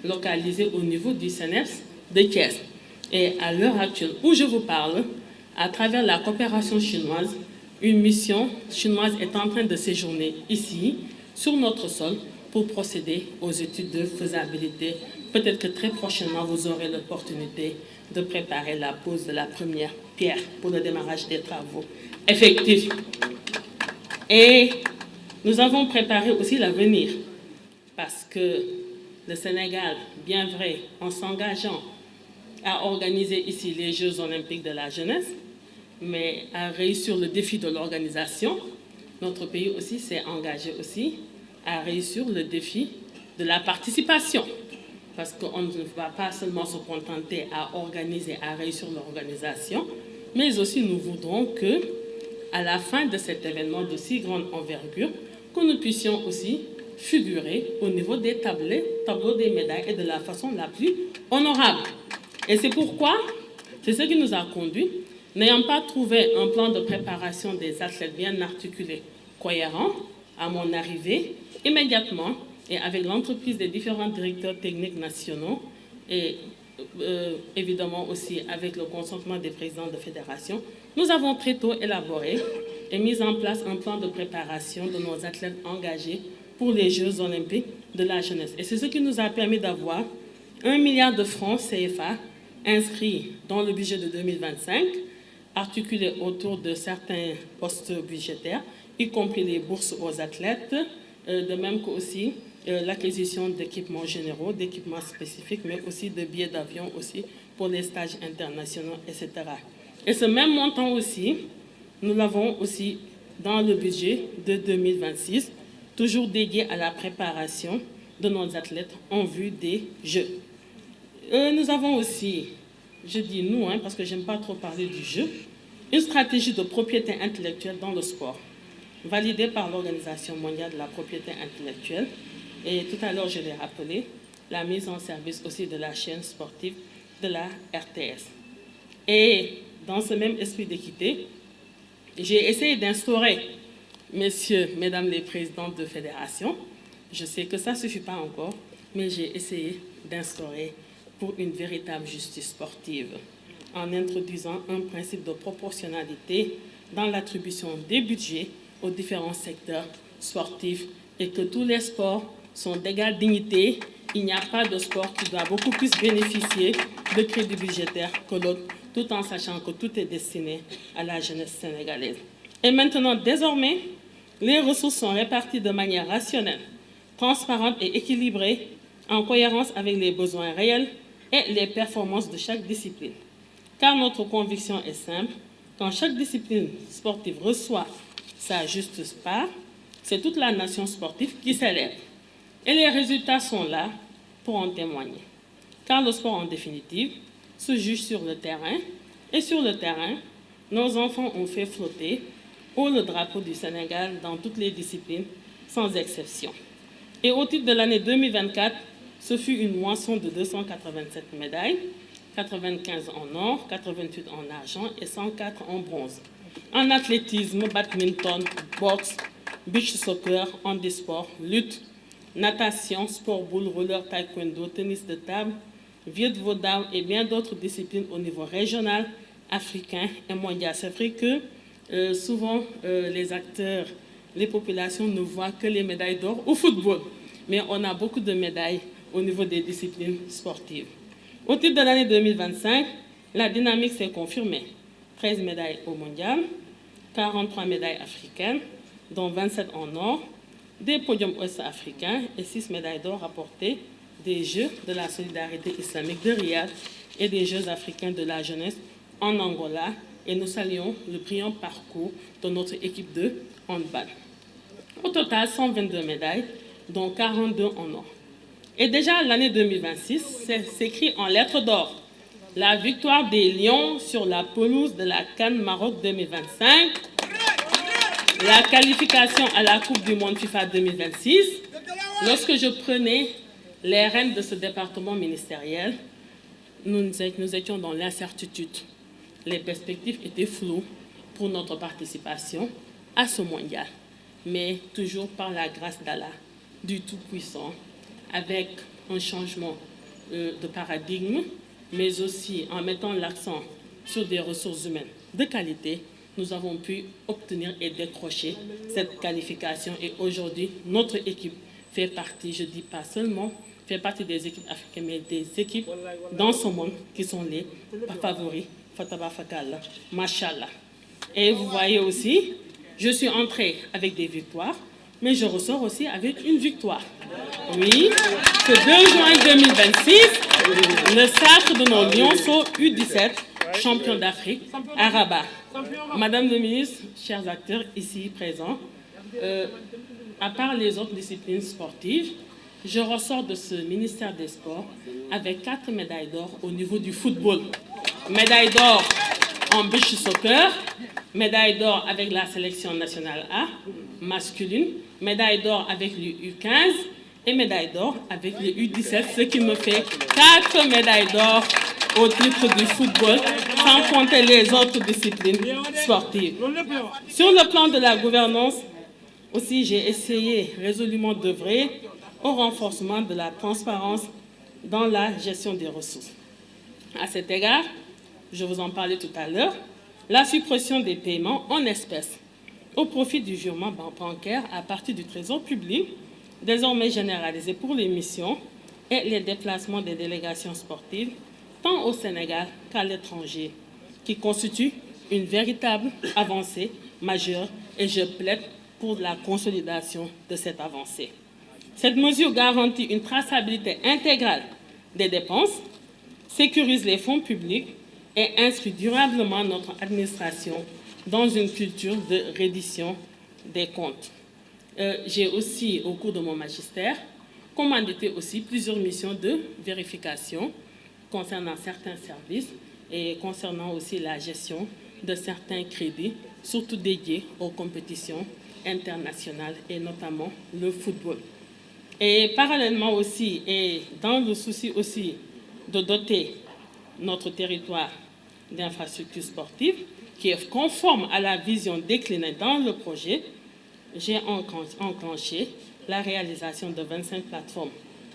localisé au niveau du CNEPS de Thiès. Et à l'heure actuelle où je vous parle, à travers la coopération chinoise, une mission chinoise est en train de séjourner ici, sur notre sol, pour procéder aux études de faisabilité. Peut-être que très prochainement, vous aurez l'opportunité de préparer la pose de la première pierre pour le démarrage des travaux effectifs. Et nous avons préparé aussi l'avenir, parce que le Sénégal, bien vrai, en s'engageant à organiser ici les Jeux olympiques de la jeunesse, mais à réussir le défi de l'organisation, notre pays aussi s'est engagé aussi à réussir le défi de la participation. Parce qu'on ne va pas seulement se contenter à organiser, à réussir l'organisation, mais aussi nous voudrons que, à la fin de cet événement de si grande envergure, que nous puissions aussi figurer au niveau des tableaux des médailles et de la façon la plus honorable. Et c'est pourquoi, c'est ce qui nous a conduit, n'ayant pas trouvé un plan de préparation des athlètes bien articulé, cohérent, à mon arrivée, immédiatement, et avec l'entreprise des différents directeurs techniques nationaux, et évidemment aussi avec le consentement des présidents de fédération, nous avons très tôt élaboré et mis en place un plan de préparation de nos athlètes engagés pour les Jeux olympiques de la jeunesse. Et c'est ce qui nous a permis d'avoir 1 milliard de francs CFA inscrits dans le budget de 2025, articulés autour de certains postes budgétaires, y compris les bourses aux athlètes, de même qu'aussi l'acquisition d'équipements généraux, d'équipements spécifiques, mais aussi de billets d'avion aussi pour les stages internationaux, etc. Et ce même montant aussi, nous l'avons aussi dans le budget de 2026, toujours dédié à la préparation de nos athlètes en vue des Jeux. Nous avons aussi, je dis nous, parce que je n'aime pas trop parler du jeu, une stratégie de propriété intellectuelle dans le sport, validée par l'Organisation mondiale de la propriété intellectuelle. Et tout à l'heure, je l'ai rappelé, la mise en service aussi de la chaîne sportive de la RTS. Et dans ce même esprit d'équité, j'ai essayé d'instaurer, messieurs, mesdames les présidents de fédération, je sais que ça ne suffit pas encore, mais j'ai essayé d'instaurer pour une véritable justice sportive, en introduisant un principe de proportionnalité dans l'attribution des budgets aux différents secteurs sportifs et que tous les sports sont d'égale dignité. Il n'y a pas de sport qui doit beaucoup plus bénéficier de crédits budgétaires que l'autre, tout en sachant que tout est destiné à la jeunesse sénégalaise. Et maintenant, désormais, les ressources sont réparties de manière rationnelle, transparente et équilibrée, en cohérence avec les besoins réels et les performances de chaque discipline. Car notre conviction est simple, quand chaque discipline sportive reçoit sa juste part, c'est toute la nation sportive qui s'élève. Et les résultats sont là pour en témoigner. Car le sport, en définitive, se juge sur le terrain. Et sur le terrain, nos enfants ont fait flotter haut le drapeau du Sénégal dans toutes les disciplines, sans exception. Et au titre de l'année 2024, ce fut une moisson de 287 médailles, 95 en or, 88 en argent et 104 en bronze. En athlétisme, badminton, boxe, beach soccer, handisport, lutte, natation, sport boule, roller, taekwondo, tennis de table, viet-vo-dao et bien d'autres disciplines au niveau régional, africain et mondial. C'est vrai que souvent les acteurs, les populations ne voient que les médailles d'or au football, mais on a beaucoup de médailles au niveau des disciplines sportives. Au titre de l'année 2025, la dynamique s'est confirmée. 13 médailles au mondial, 43 médailles africaines, dont 27 en or, des podiums ouest-africains et 6 médailles d'or rapportées des Jeux de la solidarité islamique de Riyad et des Jeux africains de la jeunesse en Angola. Et nous saluons le brillant parcours de notre équipe de handball. Au total, 122 médailles, dont 42 en or. Et déjà, l'année 2026 s'écrit en lettres d'or. La victoire des Lions sur la pelouse de la CAN Maroc 2025, la qualification à la Coupe du Monde FIFA 2026. Lorsque je prenais les rênes de ce département ministériel, nous étions dans l'incertitude. Les perspectives étaient floues pour notre participation à ce mondial. Mais toujours par la grâce d'Allah, du Tout-Puissant, avec un changement de paradigme, mais aussi en mettant l'accent sur des ressources humaines de qualité, nous avons pu obtenir et décrocher cette qualification. Et aujourd'hui, notre équipe fait partie, je ne dis pas seulement, fait partie des équipes africaines, mais des équipes dans ce monde qui sont les favoris. Fataba Fakala, Mashallah. Et vous voyez aussi, je suis entrée avec des victoires, mais je ressors aussi avec une victoire. Oui, ce 2 juin 2026, le sacre de nos Lionceaux U17, champions d'Afrique, à Rabat. Madame le ministre, chers acteurs ici présents, à part les autres disciplines sportives, je ressors de ce ministère des Sports avec 4 médailles d'or au niveau du football. Médaille d'or en beach soccer, médaille d'or avec la sélection nationale A, masculine, médaille d'or avec le U15 et médaille d'or avec le U17, ce qui me fait 4 médailles d'or au titre du football, sans compter les autres disciplines sportives. Sur le plan de la gouvernance, aussi j'ai essayé résolument d'œuvrer au renforcement de la transparence dans la gestion des ressources. À cet égard, je vous en parlais tout à l'heure, la suppression des paiements en espèces au profit du virement bancaire à partir du trésor public, désormais généralisé pour les missions et les déplacements des délégations sportives, tant au Sénégal qu'à l'étranger, qui constitue une véritable avancée majeure et je plaide pour la consolidation de cette avancée. Cette mesure garantit une traçabilité intégrale des dépenses, sécurise les fonds publics et inscrit durablement notre administration dans une culture de reddition des comptes. J'ai aussi, au cours de mon magistère, commandité aussi plusieurs missions de vérification concernant certains services et concernant aussi la gestion de certains crédits, surtout dédiés aux compétitions internationales et notamment le football. Et parallèlement aussi, et dans le souci aussi de doter notre territoire d'infrastructures sportives, qui est conforme à la vision déclinée dans le projet, j'ai enclenché la réalisation de 25 plateformes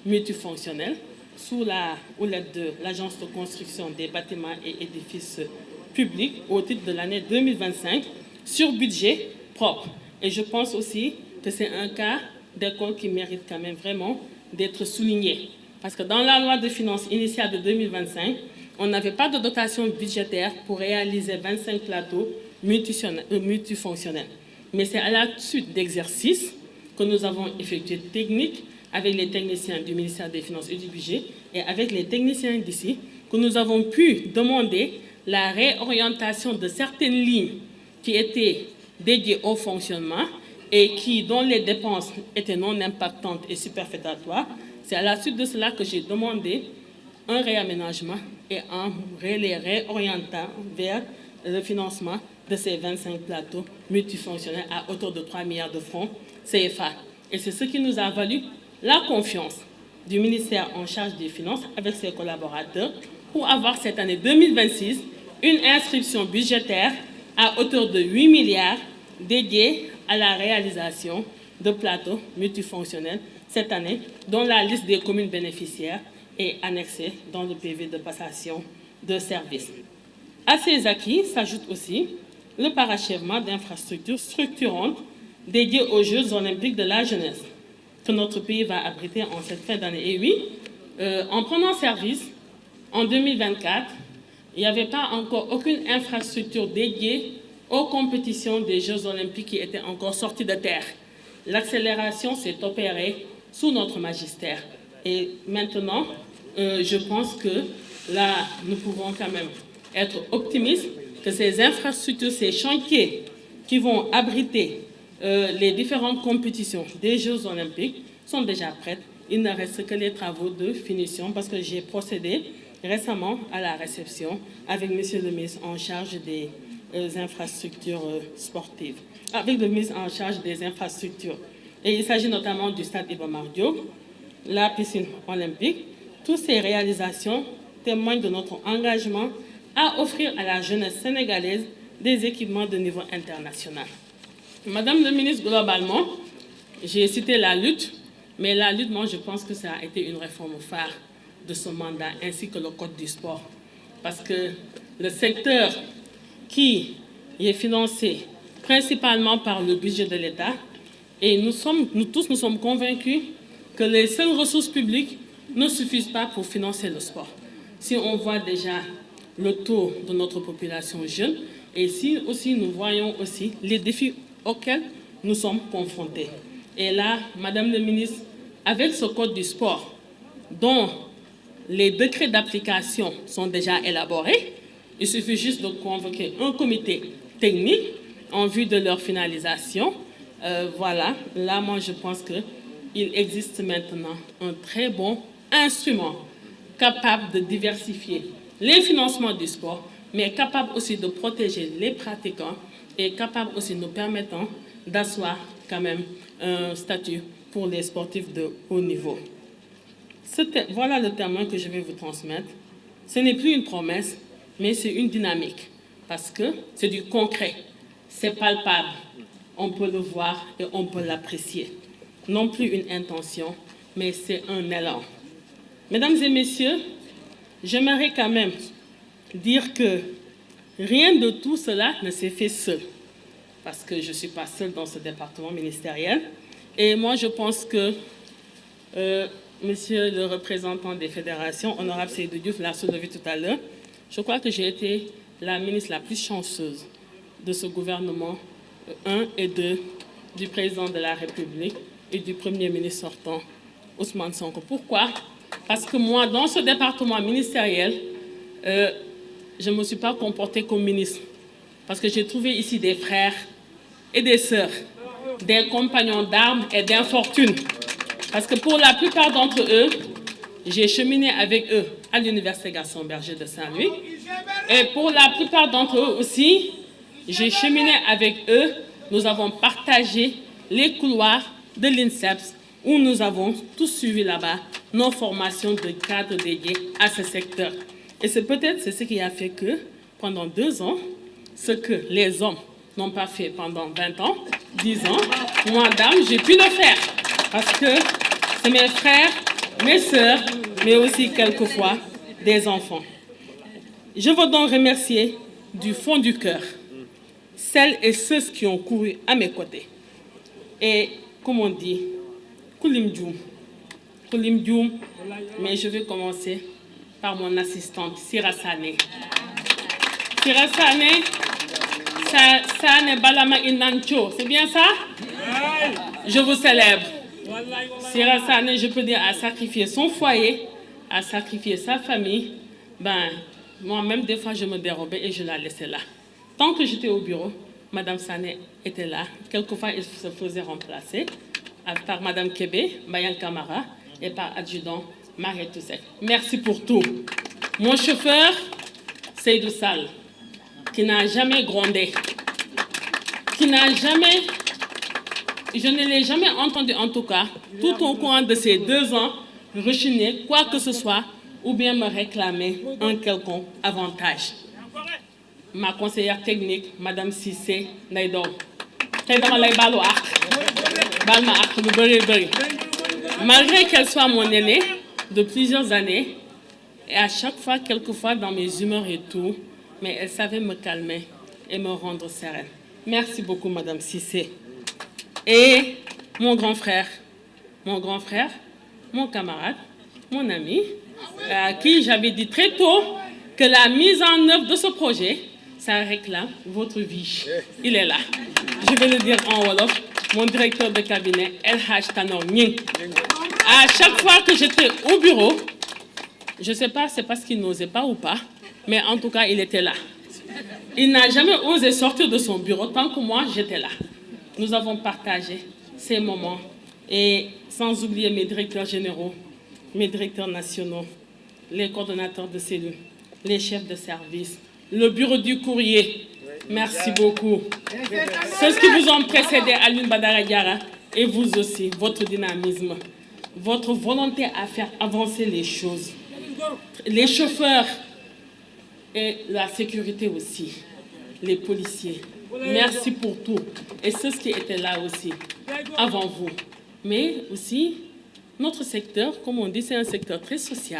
multifonctionnelles sous la houlette de l'Agence de construction des bâtiments et édifices publics au titre de l'année 2025 sur budget propre. Et je pense aussi que c'est un cas d'école qui mérite quand même vraiment d'être souligné. Parce que dans la loi de finances initiale de 2025, on n'avait pas de dotation budgétaire pour réaliser 25 plateaux multifonctionnels. Mais c'est à la suite d'exercices que nous avons effectué techniques avec les techniciens du ministère des Finances et du Budget et avec les techniciens d'ici, que nous avons pu demander la réorientation de certaines lignes qui étaient dédiées au fonctionnement et dont les dépenses étaient non impactantes et superfétatoires. C'est à la suite de cela que j'ai demandé un réaménagement et en les réorientant vers le financement de ces 25 plateaux multifonctionnels à hauteur de 3 milliards de francs CFA. Et c'est ce qui nous a valu la confiance du ministère en charge des Finances avec ses collaborateurs pour avoir cette année 2026 une inscription budgétaire à hauteur de 8 milliards dédiée à la réalisation de plateaux multifonctionnels cette année, dont la liste des communes bénéficiaires est annexée dans le PV de passation de services. À ces acquis s'ajoute aussi le parachèvement d'infrastructures structurantes dédiées aux Jeux olympiques de la jeunesse que notre pays va abriter en cette fin d'année. Et oui, en prenant service en 2024, il n'y avait pas encore aucune infrastructure dédiée aux compétitions des Jeux olympiques qui étaient encore sorties de terre. L'accélération s'est opérée sous notre magistère. Et maintenant, je pense que là, nous pouvons quand même être optimistes que ces infrastructures, ces chantiers qui vont abriter les différentes compétitions des Jeux olympiques sont déjà prêtes. Il ne reste que les travaux de finition parce que j'ai procédé récemment à la réception avec monsieur le ministre en charge des infrastructures sportives, avec le ministre en charge des infrastructures. Et il s'agit notamment du stade Iba Mar Diop, la piscine olympique. Toutes ces réalisations témoignent de notre engagement à offrir à la jeunesse sénégalaise des équipements de niveau international. Madame le ministre, globalement, j'ai cité la lutte Mais la lutte, moi, je pense que ça a été une réforme phare de ce mandat, ainsi que le code du sport. Parce que le secteur qui est financé principalement par le budget de l'État, et nous tous sommes convaincus que les seules ressources publiques ne suffisent pas pour financer le sport. Si on voit déjà le taux de notre population jeune, et si aussi nous voyons aussi les défis auxquels nous sommes confrontés. Et là, Madame la ministre, avec ce code du sport, dont les décrets d'application sont déjà élaborés, il suffit juste de convoquer un comité technique en vue de leur finalisation. Voilà, là, moi, je pense qu'il existe maintenant un très bon instrument capable de diversifier les financements du sport, mais capable aussi de protéger les pratiquants et capable aussi nous permettant d'asseoir quand même un statut pour les sportifs de haut niveau. Voilà le témoin que je vais vous transmettre. Ce n'est plus une promesse, mais c'est une dynamique, parce que c'est du concret, c'est palpable, on peut le voir et on peut l'apprécier. Non plus une intention, mais c'est un élan. Mesdames et messieurs, j'aimerais quand même dire que rien de tout cela ne s'est fait seul, parce que je ne suis pas seule dans ce département ministériel. Et moi, je pense que Monsieur le représentant des fédérations, honorable Seydou Diouf, l'a soulevé tout à l'heure, je crois que j'ai été la ministre la plus chanceuse de ce gouvernement 1 et 2 du président de la République et du Premier ministre sortant, Ousmane Sonko. Pourquoi? Parce que moi, dans ce département ministériel, je ne me suis pas comportée comme ministre. Parce que j'ai trouvé ici des frères et des sœurs, des compagnons d'armes et d'infortune. Parce que pour la plupart d'entre eux, j'ai cheminé avec eux à l'Université Gaston Berger de Saint-Louis. Et pour la plupart d'entre eux aussi, j'ai cheminé avec eux. Nous avons partagé les couloirs de l'INSEPS où nous avons tous suivi là-bas nos formations de cadres dédiés à ce secteur. Et c'est peut-être ce qui a fait que pendant 2 ans, ce que les hommes n'ont pas fait pendant 20 ans, 10 ans, moi, dame, j'ai pu le faire. Parce que c'est mes frères, mes sœurs, mais aussi quelquefois des enfants. Je veux donc remercier du fond du cœur celles et ceux qui ont couru à mes côtés. Et comme on dit, Koulim Djoum, mais je vais commencer par mon assistante, Sira Sané. Sira Sané, Sané Balama Inancho, c'est bien ça? Je vous célèbre. Sira Sané, je peux dire, a sacrifié son foyer, a sacrifié sa famille. Ben, moi-même, des fois, je me dérobais et je la laissais là. Tant que j'étais au bureau, Madame Sané était là. Quelquefois, elle se faisait remplacer par Madame Kébé, Bayan Kamara, et par adjudant Marie Toussek. Merci pour tout. Mon chauffeur, Seydou Sall, qui n'a jamais grondé, qui n'a jamais, je ne l'ai jamais entendu en tout cas, tout au cours de ces 2 ans, rechigner quoi que ce soit ou bien me réclamer un quelconque avantage. Ma conseillère technique, Madame Cissé Naïdom. Malgré qu'elle soit mon aînée de plusieurs années, et à chaque fois, quelquefois dans mes humeurs et tout, mais elle savait me calmer et me rendre sereine. Merci beaucoup, Madame Cissé. Et mon grand frère, mon camarade, mon ami, à qui j'avais dit très tôt que la mise en œuvre de ce projet, ça réclame votre vie. Il est là. Je vais le dire en Wolof. Mon directeur de cabinet, El Hadj Tanor Nying. À chaque fois que j'étais au bureau, je ne sais pas, c'est parce qu'il n'osait pas ou pas, mais en tout cas, il était là. Il n'a jamais osé sortir de son bureau tant que moi, j'étais là. Nous avons partagé ces moments, et sans oublier mes directeurs généraux, mes directeurs nationaux, les coordonnateurs de cellules, les chefs de service, le bureau du courrier. Merci beaucoup. Ceux qui vous ont précédé, Alioune Badara Diarra, et vous aussi, votre dynamisme, votre volonté à faire avancer les choses. Les chauffeurs et la sécurité aussi, les policiers. Merci pour tout. Et ceux qui étaient là aussi, avant vous. Mais aussi, Notre secteur, comme on dit, c'est un secteur très social.